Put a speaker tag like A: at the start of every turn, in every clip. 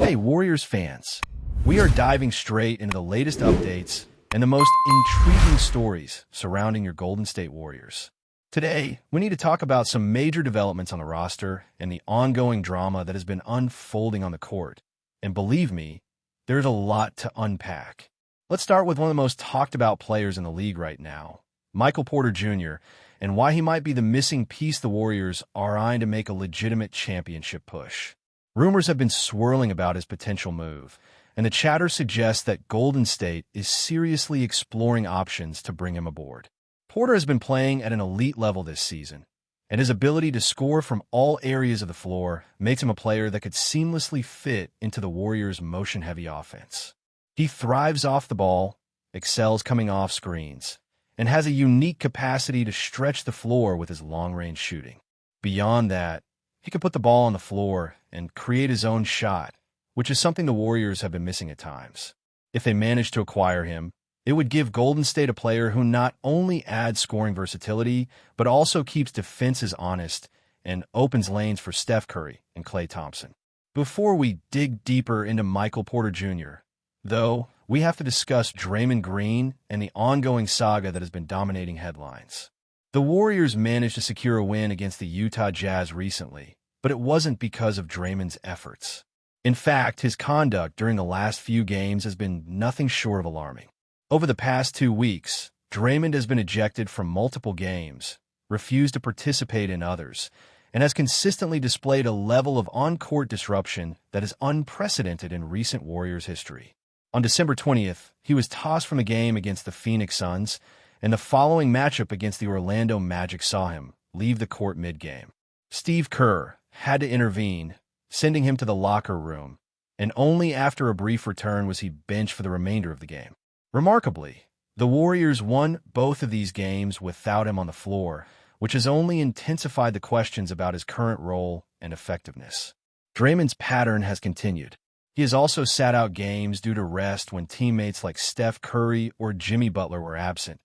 A: Hey, Warriors fans. We are diving straight into the latest updates and the most intriguing stories surrounding your Golden State Warriors. Today, we need to talk about some major developments on the roster and the ongoing drama that has been unfolding on the court. And believe me, there's a lot to unpack. Let's start with one of the most talked about players in the league right now, Michael Porter Jr., and why he might be the missing piece the Warriors are eyeing to make a legitimate championship push. Rumors have been swirling about his potential move, and the chatter suggests that Golden State is seriously exploring options to bring him aboard. Porter has been playing at an elite level this season, and his ability to score from all areas of the floor makes him a player that could seamlessly fit into the Warriors' motion-heavy offense. He thrives off the ball, excels coming off screens, and has a unique capacity to stretch the floor with his long-range shooting. Beyond that, he could put the ball on the floor and create his own shot, which is something the Warriors have been missing at times. If they manage to acquire him, it would give Golden State a player who not only adds scoring versatility, but also keeps defenses honest and opens lanes for Steph Curry and Klay Thompson. Before we dig deeper into Michael Porter Jr., though, we have to discuss Draymond Green and the ongoing saga that has been dominating headlines. The Warriors managed to secure a win against the Utah Jazz recently, but it wasn't because of Draymond's efforts. In fact, his conduct during the last few games has been nothing short of alarming. Over the past 2 weeks, Draymond has been ejected from multiple games, refused to participate in others, and has consistently displayed a level of on-court disruption that is unprecedented in recent Warriors history. On December 20th, he was tossed from the game against the Phoenix Suns, and the following matchup against the Orlando Magic saw him leave the court mid-game. Steve Kerr had to intervene, sending him to the locker room, and only after a brief return was he benched for the remainder of the game. Remarkably, the Warriors won both of these games without him on the floor, which has only intensified the questions about his current role and effectiveness. Draymond's pattern has continued. He has also sat out games due to rest when teammates like Steph Curry or Jimmy Butler were absent.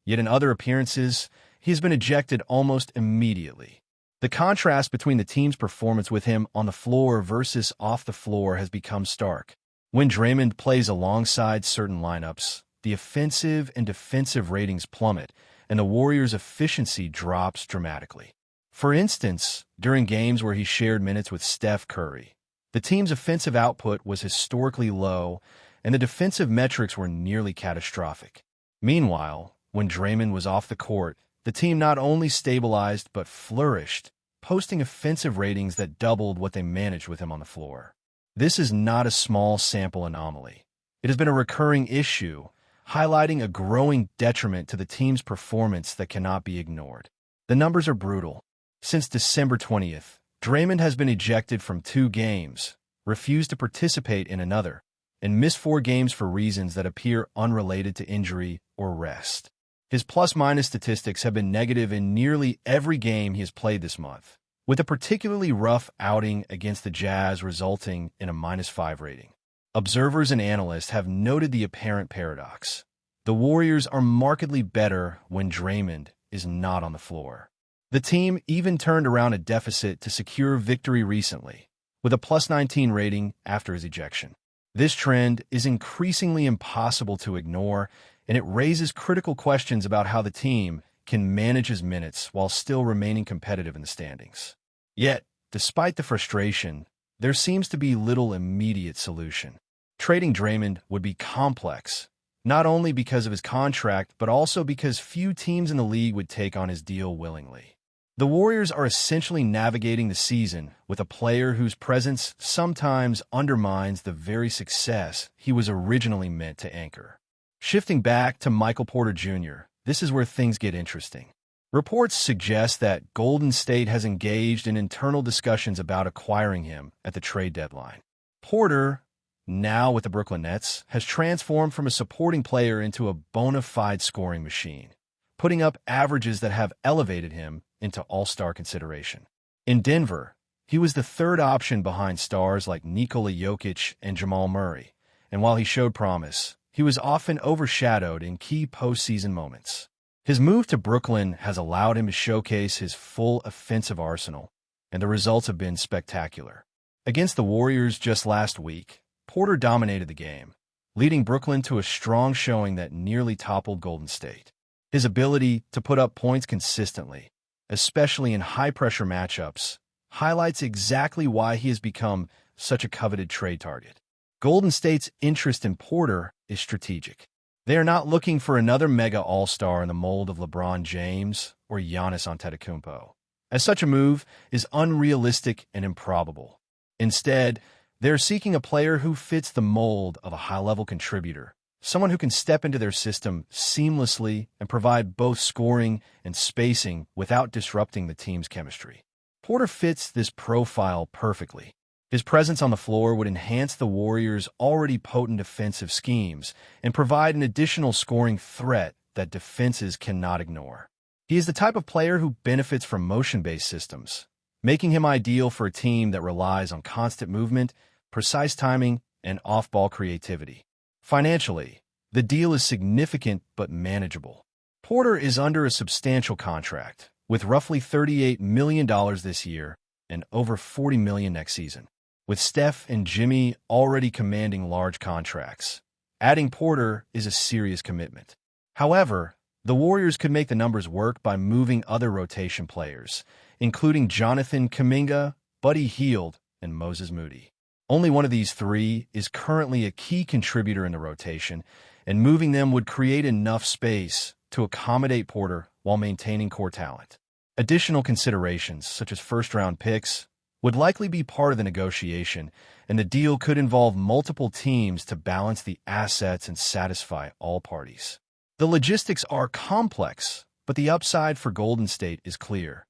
A: Yet in other appearances, he has been ejected almost immediately. The contrast between the team's performance with him on the floor versus off the floor has become stark. When Draymond plays alongside certain lineups, the offensive and defensive ratings plummet, and the Warriors' efficiency drops dramatically. For instance, during games where he shared minutes with Steph Curry, the team's offensive output was historically low, and the defensive metrics were nearly catastrophic. Meanwhile, when Draymond was off the court, the team not only stabilized but flourished, posting offensive ratings that doubled what they managed with him on the floor. This is not a small sample anomaly. It has been a recurring issue, highlighting a growing detriment to the team's performance that cannot be ignored. The numbers are brutal. Since December 20th, Draymond has been ejected from 2 games, refused to participate in another, and missed 4 games for reasons that appear unrelated to injury or rest. His plus-minus statistics have been negative in nearly every game he has played this month, with a particularly rough outing against the Jazz resulting in a -5 rating. Observers and analysts have noted the apparent paradox. The Warriors are markedly better when Draymond is not on the floor. The team even turned around a deficit to secure victory recently, with a +19 rating after his ejection. This trend is increasingly impossible to ignore, and it raises critical questions about how the team can manage his minutes while still remaining competitive in the standings. Yet, despite the frustration, there seems to be little immediate solution. Trading Draymond would be complex, not only because of his contract, but also because few teams in the league would take on his deal willingly. The Warriors are essentially navigating the season with a player whose presence sometimes undermines the very success he was originally meant to anchor. Shifting back to Michael Porter Jr., this is where things get interesting. Reports suggest that Golden State has engaged in internal discussions about acquiring him at the trade deadline. Porter, now with the Brooklyn Nets, has transformed from a supporting player into a bona fide scoring machine, putting up averages that have elevated him into all-star consideration. In Denver, he was the third option behind stars like Nikola Jokic and Jamal Murray, and while he showed promise, he was often overshadowed in key postseason moments. His move to Brooklyn has allowed him to showcase his full offensive arsenal, and the results have been spectacular. Against the Warriors just last week, Porter dominated the game, leading Brooklyn to a strong showing that nearly toppled Golden State. His ability to put up points consistently, especially in high-pressure matchups, highlights exactly why he has become such a coveted trade target. Golden State's interest in Porter is strategic. They are not looking for another mega all-star in the mold of LeBron James or Giannis Antetokounmpo, as such a move is unrealistic and improbable. Instead, they are seeking a player who fits the mold of a high-level contributor, someone who can step into their system seamlessly and provide both scoring and spacing without disrupting the team's chemistry. Porter fits this profile perfectly. His presence on the floor would enhance the Warriors' already potent defensive schemes and provide an additional scoring threat that defenses cannot ignore. He is the type of player who benefits from motion-based systems, making him ideal for a team that relies on constant movement, precise timing, and off-ball creativity. Financially, the deal is significant but manageable. Porter is under a substantial contract, with roughly $38 million this year and over $40 million next season. With Steph and Jimmy already commanding large contracts, adding Porter is a serious commitment. However, the Warriors could make the numbers work by moving other rotation players, including Jonathan Kuminga, Buddy Hield, and Moses Moody. Only one of these three is currently a key contributor in the rotation, and moving them would create enough space to accommodate Porter while maintaining core talent. Additional considerations, such as first-round picks, would likely be part of the negotiation, and the deal could involve multiple teams to balance the assets and satisfy all parties. The logistics are complex, but the upside for Golden State is clear.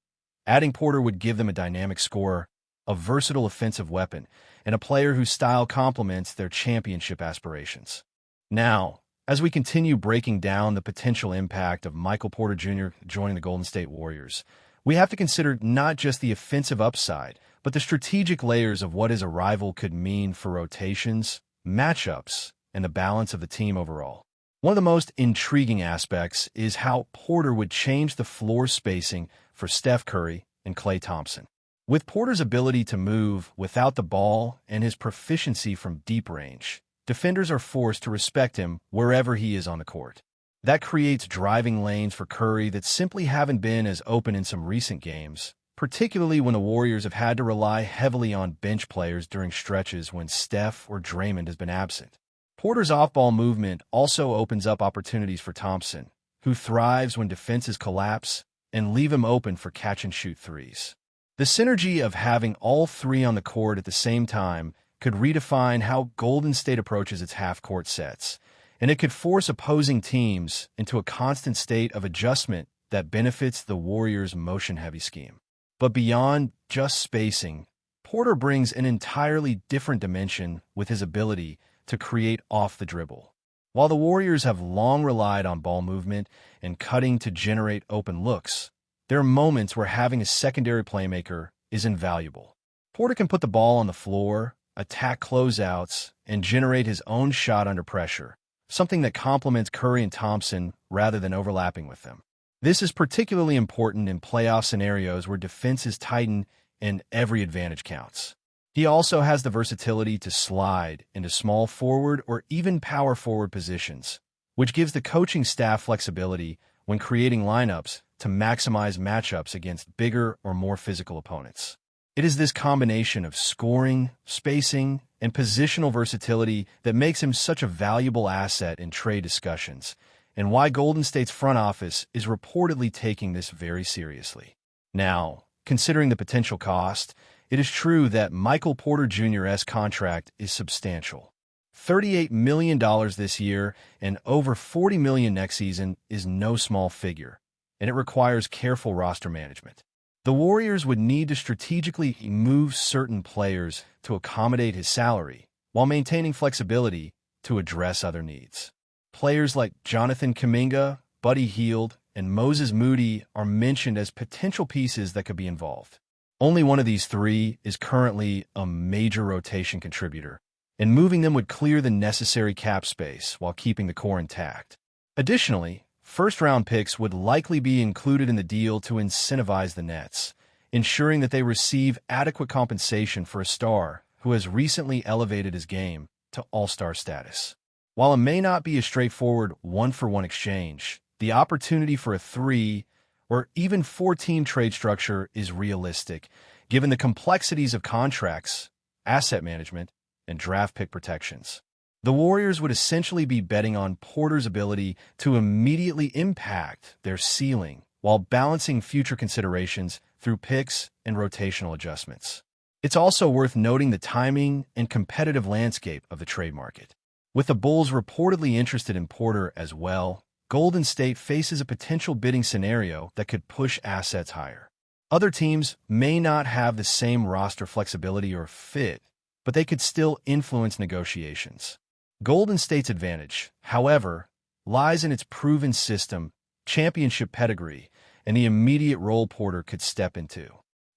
A: Adding Porter would give them a dynamic scorer, a versatile offensive weapon, and a player whose style complements their championship aspirations. Now, as we continue breaking down the potential impact of Michael Porter Jr. joining the Golden State Warriors, we have to consider not just the offensive upside, but the strategic layers of what his arrival could mean for rotations, matchups, and the balance of the team overall. One of the most intriguing aspects is how Porter would change the floor spacing for Steph Curry and Klay Thompson. With Porter's ability to move without the ball and his proficiency from deep range, defenders are forced to respect him wherever he is on the court. That creates driving lanes for Curry that simply haven't been as open in some recent games, particularly when the Warriors have had to rely heavily on bench players during stretches when Steph or Draymond has been absent. Porter's off-ball movement also opens up opportunities for Thompson, who thrives when defenses collapse and leave him open for catch-and-shoot threes. The synergy of having all three on the court at the same time could redefine how Golden State approaches its half-court sets, and it could force opposing teams into a constant state of adjustment that benefits the Warriors' motion-heavy scheme. But beyond just spacing, Porter brings an entirely different dimension with his ability to create off the dribble. While the Warriors have long relied on ball movement and cutting to generate open looks, there are moments where having a secondary playmaker is invaluable. Porter can put the ball on the floor, attack closeouts, and generate his own shot under pressure, something that complements Curry and Thompson rather than overlapping with them. This is particularly important in playoff scenarios where defenses tighten and every advantage counts. He also has the versatility to slide into small forward or even power forward positions, which gives the coaching staff flexibility when creating lineups to maximize matchups against bigger or more physical opponents. It is this combination of scoring, spacing, and positional versatility that makes him such a valuable asset in trade discussions, and why Golden State's front office is reportedly taking this very seriously. Now, considering the potential cost, it is true that Michael Porter Jr.'s contract is substantial. $38 million this year and over $40 million next season is no small figure, and it requires careful roster management. The Warriors would need to strategically move certain players to accommodate his salary, while maintaining flexibility to address other needs. Players like Jonathan Kuminga, Buddy Hield, and Moses Moody are mentioned as potential pieces that could be involved. Only one of these three is currently a major rotation contributor, and moving them would clear the necessary cap space while keeping the core intact. Additionally, first-round picks would likely be included in the deal to incentivize the Nets, ensuring that they receive adequate compensation for a star who has recently elevated his game to all-star status. While it may not be a straightforward one-for-one exchange, the opportunity for a 3 or even 4-team trade structure is realistic, given the complexities of contracts, asset management, and draft pick protections. The Warriors would essentially be betting on Porter's ability to immediately impact their ceiling while balancing future considerations through picks and rotational adjustments. It's also worth noting the timing and competitive landscape of the trade market. With the Bulls reportedly interested in Porter as well, Golden State faces a potential bidding scenario that could push assets higher. Other teams may not have the same roster flexibility or fit, but they could still influence negotiations. Golden State's advantage, however, lies in its proven system, championship pedigree, and the immediate role Porter could step into.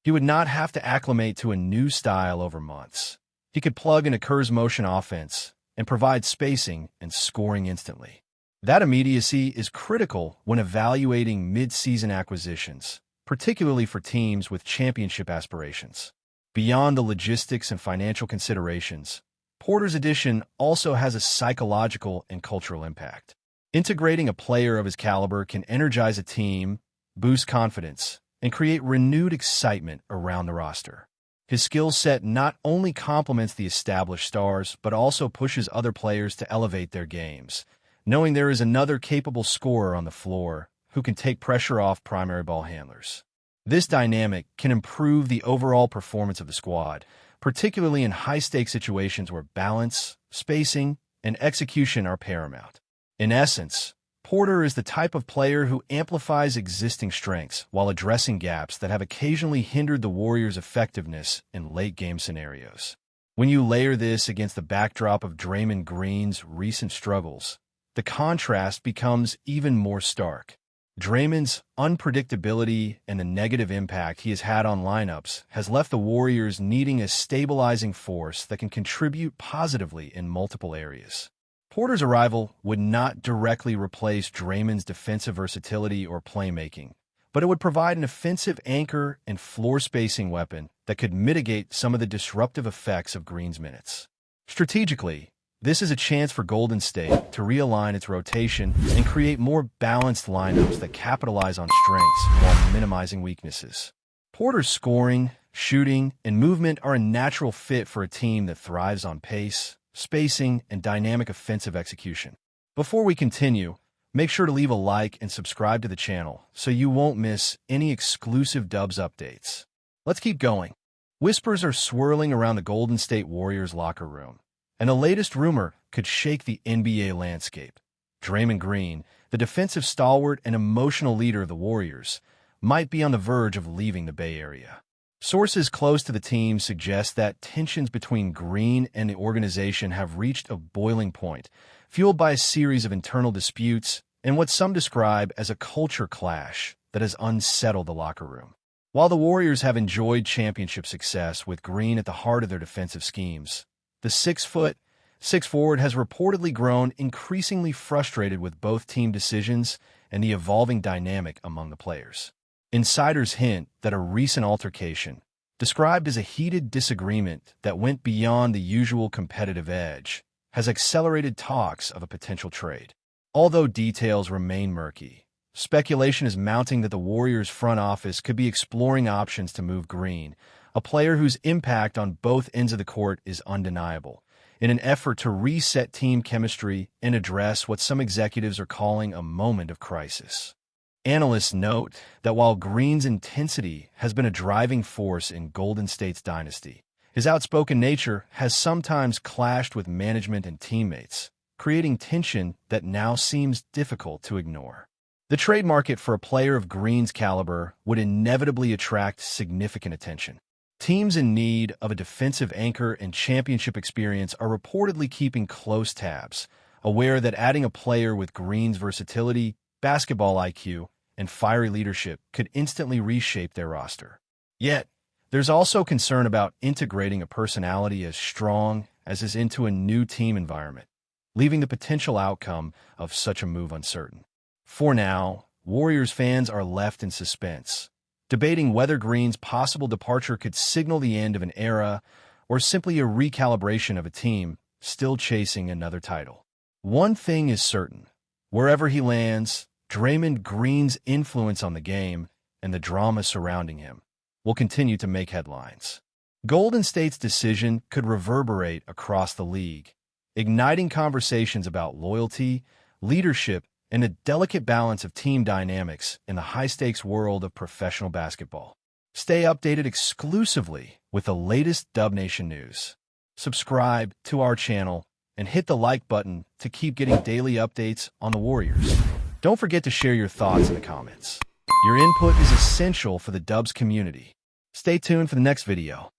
A: He would not have to acclimate to a new style over months. He could plug in a Kerr's motion offense and provide spacing and scoring instantly. That immediacy is critical when evaluating mid-season acquisitions, particularly for teams with championship aspirations. Beyond the logistics and financial considerations, Porter's addition also has a psychological and cultural impact. Integrating a player of his caliber can energize a team, boost confidence, and create renewed excitement around the roster. His skill set not only complements the established stars, but also pushes other players to elevate their games, knowing there is another capable scorer on the floor who can take pressure off primary ball handlers. This dynamic can improve the overall performance of the squad, particularly in high-stakes situations where balance, spacing, and execution are paramount. In essence, Porter is the type of player who amplifies existing strengths while addressing gaps that have occasionally hindered the Warriors' effectiveness in late-game scenarios. When you layer this against the backdrop of Draymond Green's recent struggles, the contrast becomes even more stark. Draymond's unpredictability and the negative impact he has had on lineups has left the Warriors needing a stabilizing force that can contribute positively in multiple areas. Porter's arrival would not directly replace Draymond's defensive versatility or playmaking, but it would provide an offensive anchor and floor-spacing weapon that could mitigate some of the disruptive effects of Green's minutes. Strategically, this is a chance for Golden State to realign its rotation and create more balanced lineups that capitalize on strengths while minimizing weaknesses. Porter's scoring, shooting, and movement are a natural fit for a team that thrives on pace, spacing, and dynamic offensive execution. Before we continue, make sure to leave a like and subscribe to the channel so you won't miss any exclusive Dubs updates. Let's keep going. Whispers are swirling around the Golden State Warriors locker room, and the latest rumor could shake the NBA landscape. Draymond Green, the defensive stalwart and emotional leader of the Warriors, might be on the verge of leaving the Bay Area. Sources close to the team suggest that tensions between Green and the organization have reached a boiling point, fueled by a series of internal disputes and what some describe as a culture clash that has unsettled the locker room. While the Warriors have enjoyed championship success with Green at the heart of their defensive schemes, the 6'6" forward has reportedly grown increasingly frustrated with both team decisions and the evolving dynamic among the players. Insiders hint that a recent altercation, described as a heated disagreement that went beyond the usual competitive edge, has accelerated talks of a potential trade. Although details remain murky, speculation is mounting that the Warriors' front office could be exploring options to move Green, a player whose impact on both ends of the court is undeniable, in an effort to reset team chemistry and address what some executives are calling a moment of crisis. Analysts note that while Green's intensity has been a driving force in Golden State's dynasty, his outspoken nature has sometimes clashed with management and teammates, creating tension that now seems difficult to ignore. The trade market for a player of Green's caliber would inevitably attract significant attention. Teams in need of a defensive anchor and championship experience are reportedly keeping close tabs, aware that adding a player with Green's versatility, basketball IQ, and fiery leadership could instantly reshape their roster. Yet, there's also concern about integrating a personality as strong as is into a new team environment, leaving the potential outcome of such a move uncertain. For now, Warriors fans are left in suspense, debating whether Green's possible departure could signal the end of an era or simply a recalibration of a team still chasing another title. One thing is certain. Wherever he lands, Draymond Green's influence on the game and the drama surrounding him will continue to make headlines. Golden State's decision could reverberate across the league, igniting conversations about loyalty, leadership, and a delicate balance of team dynamics in the high-stakes world of professional basketball. Stay updated exclusively with the latest Dub Nation news. Subscribe to our channel and hit the like button to keep getting daily updates on the Warriors. Don't forget to share your thoughts in the comments. Your input is essential for the Dubs community. Stay tuned for the next video.